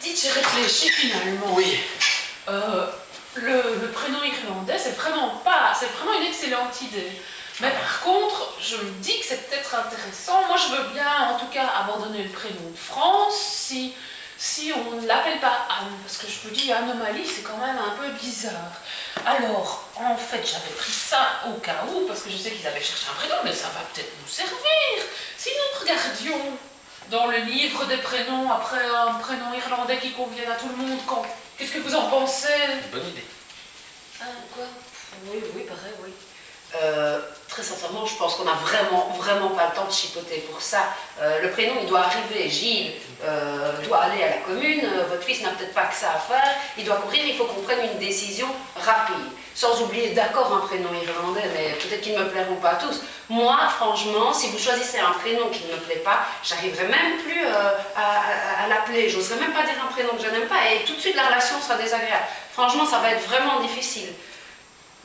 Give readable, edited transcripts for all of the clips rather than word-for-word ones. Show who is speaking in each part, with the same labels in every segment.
Speaker 1: Dites, j'ai réfléchi finalement.
Speaker 2: Oui.
Speaker 1: Le prénom irlandais, c'est vraiment une excellente idée. Mais par contre, je me dis que c'est peut-être intéressant. Moi, je veux bien, en tout cas, abandonner le prénom de France si on ne l'appelle pas Anne. Parce que je me dis, anomalie, c'est quand même un peu bizarre. Alors, en fait, j'avais pris ça au cas où, parce que je sais qu'ils avaient cherché un prénom, mais ça va peut-être nous servir. Si nous regardions dans le livre des prénoms, après un prénom irlandais qui convienne à tout le monde, qu'est-ce que vous en pensez?
Speaker 2: Bonne idée.
Speaker 3: Ah, quoi? Oui, pareil, oui. Très sincèrement, je pense qu'on n'a vraiment pas le temps de chipoter pour ça. Le prénom, il doit arriver. Gilles doit aller à la commune. Votre fils n'a peut-être pas que ça à faire. Il doit courir. Il faut qu'on prenne une décision rapide. Sans oublier, d'accord, un prénom irlandais, mais peut-être qu'ils ne me plairont pas tous. Moi, franchement, si vous choisissez un prénom qui ne me plaît pas, j'arriverai même plus à l'appeler. J'oserais même pas dire un prénom que je n'aime pas. Et tout de suite, la relation sera désagréable. Franchement, ça va être vraiment difficile.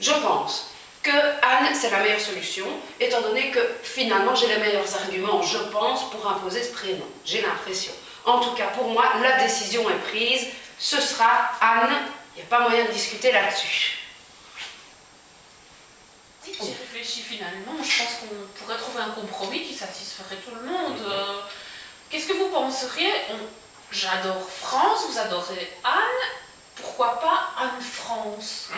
Speaker 3: Je pense que Anne, c'est la meilleure solution, étant donné que finalement j'ai les meilleurs arguments, je pense, pour imposer ce prénom. J'ai l'impression. En tout cas, pour moi, la décision est prise. Ce sera Anne. Il n'y a pas moyen de discuter là-dessus.
Speaker 1: J'ai réfléchi finalement. Je pense qu'on pourrait trouver un compromis qui satisferait tout le monde. Qu'est-ce que vous penseriez? J'adore France, vous adorez Anne. Pourquoi pas Anne France?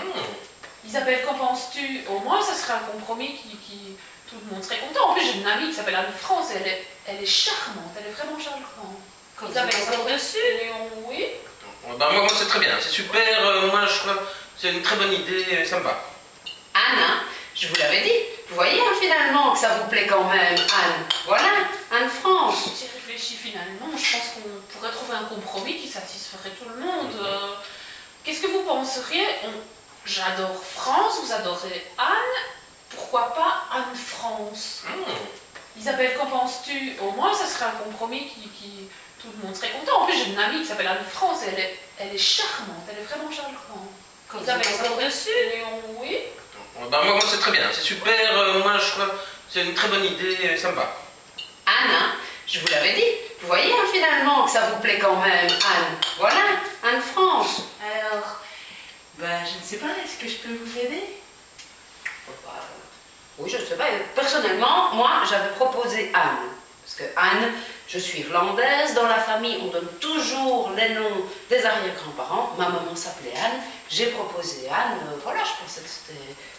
Speaker 1: Isabelle, qu'en penses-tu? Au moins, ce serait un compromis qui tout le monde serait content. En plus, j'ai une amie qui s'appelle Anne France et elle est charmante, elle est vraiment charmante.
Speaker 3: Isabelle, encore dessus?
Speaker 1: Oui.
Speaker 2: Ben, moi, c'est très bien, c'est super. Moi, je crois que c'est une très bonne idée, ça me va.
Speaker 3: Anne, hein, je vous l'avais dit. Vous voyez hein, finalement que ça vous plaît quand même, Anne. Voilà, Anne France.
Speaker 1: J'ai réfléchi finalement. Je pense qu'on pourrait trouver un compromis qui satisferait tout le monde. Qu'est-ce que vous penseriez? J'adore France, vous adorez Anne, pourquoi pas Anne France? Isabelle, qu'en penses-tu? Au moins, ce serait un compromis qui tout le monde serait content. En plus, j'ai une amie qui s'appelle Anne France et elle est charmante, elle est vraiment charmante.
Speaker 3: Isabelle, encore dessus?
Speaker 1: Oui.
Speaker 2: Ben, moi, c'est très bien, c'est super. Moi, je crois que c'est une très bonne idée, ça me va.
Speaker 3: Anne, hein, je vous l'avais dit. Vous voyez hein, finalement que ça vous plaît quand même, Anne. Voilà, Anne France.
Speaker 4: Alors, je ne sais pas, est-ce que je peux vous aider?
Speaker 3: Oui, je ne sais pas. Personnellement, moi, j'avais proposé Anne. Parce que Anne, je suis irlandaise. Dans la famille, on donne toujours les noms des arrière-grands-parents. Ma maman s'appelait Anne. J'ai proposé Anne. Voilà, je pensais que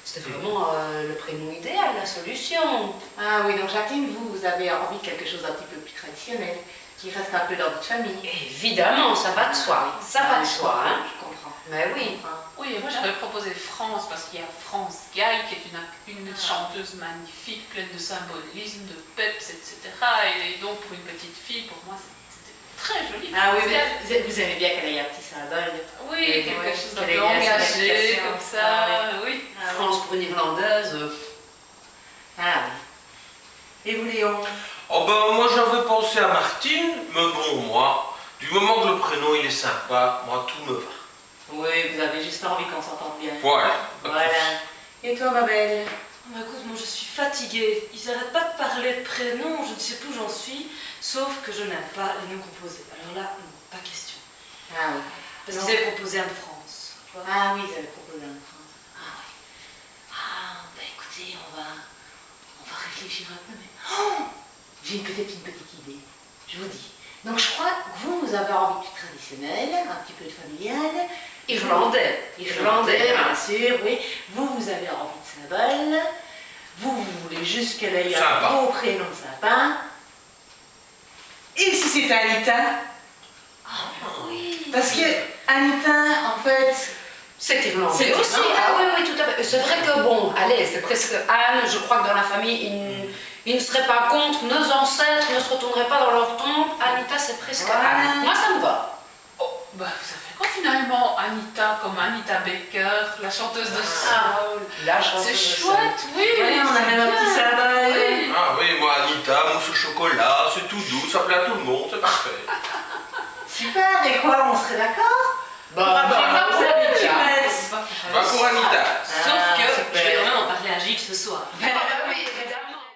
Speaker 3: c'était vraiment le prénom idéal, la solution.
Speaker 4: Ah oui, donc Jacqueline, vous avez envie de quelque chose d'un petit peu plus traditionnel, qui reste un peu dans votre famille.
Speaker 3: Évidemment, ça va de soi. Ça va de soi, hein.
Speaker 4: Je comprends.
Speaker 3: Mais oui.
Speaker 1: Oui, et moi j'avais proposé France parce qu'il y a France Gall qui est une chanteuse magnifique, pleine de symbolisme, de peps, etc. Et donc pour une petite fille, pour moi c'était très joli.
Speaker 4: Ah oui, vous aimez bien qu'elle ait un petit symbole.
Speaker 1: Oui, quelque chose d'un
Speaker 4: qu'elle
Speaker 1: peu
Speaker 4: ait bien son
Speaker 1: engagé,
Speaker 4: application.
Speaker 1: comme ça,
Speaker 4: Ah
Speaker 1: oui.
Speaker 4: Ah oui.
Speaker 3: France pour une Irlandaise.
Speaker 4: Ah oui. Et vous, Léon?
Speaker 2: Oh ben, moi, j'avais pensé à Martine, mais bon, moi, du moment que le prénom, il est sympa, moi, tout me va.
Speaker 4: Oui, vous avez juste envie qu'on s'entende bien.
Speaker 2: Voilà.
Speaker 4: Voilà. Et toi, ma belle?
Speaker 5: Bah écoute, moi je suis fatiguée. Ils n'arrêtent pas de parler de prénoms, je ne sais plus où j'en suis, sauf que je n'aime pas les noms composés. Alors là, non, pas question.
Speaker 4: Ah oui.
Speaker 5: Parce
Speaker 4: Non.
Speaker 5: qu'ils avaient proposé Anne France. Tu vois.
Speaker 4: Ah oui, ils avaient proposé un France.
Speaker 5: Ah oui. Ah, bah écoutez, on va réfléchir un peu, mais... Oh,
Speaker 4: J'ai peut-être une petite idée, je vous dis. Donc je crois que vous avez envie de traditionnel, un petit peu de familial.
Speaker 3: Irlandais.
Speaker 4: Irlandais, bien sûr, oui. Vous avez envie de symbole. Vous voulez juste qu'elle ait
Speaker 2: Sympa.
Speaker 4: un beau prénom sympa. Et si c'était Anita?
Speaker 5: oui.
Speaker 4: Parce que Anita, en fait...
Speaker 3: C'est irlandais
Speaker 4: C'est
Speaker 3: aussi.
Speaker 4: irlandais.
Speaker 3: Ah oui, oui, tout à fait. C'est vrai que bon, allez, c'est presque Anne. Je crois que dans la famille, ils ne seraient pas contre. Nos ancêtres ne se retourneraient pas dans leur tombe. Anita, c'est presque
Speaker 4: Voilà.
Speaker 3: Anne. Moi, ça me va.
Speaker 1: Oh, bah vous savez quoi finalement, Anita, comme Anita Baker, la chanteuse de soul.
Speaker 3: La chanteuse
Speaker 1: C'est
Speaker 3: de
Speaker 1: chouette, oui.
Speaker 4: Ouais, on a
Speaker 1: c'est
Speaker 4: même un petit
Speaker 1: bien.
Speaker 4: symbole.
Speaker 1: Oui.
Speaker 2: Ah oui, moi, Anita, mousse au chocolat, c'est tout doux, ça plaît à tout le monde, c'est parfait.
Speaker 4: Super, et quoi, on serait d'accord?
Speaker 3: Bah,
Speaker 4: vous avez une chouette.
Speaker 2: Va pour Anita.
Speaker 5: Sauf
Speaker 4: Ah,
Speaker 5: que
Speaker 4: super.
Speaker 5: je vais quand même en parler à Gilles ce soir.
Speaker 3: oui, évidemment.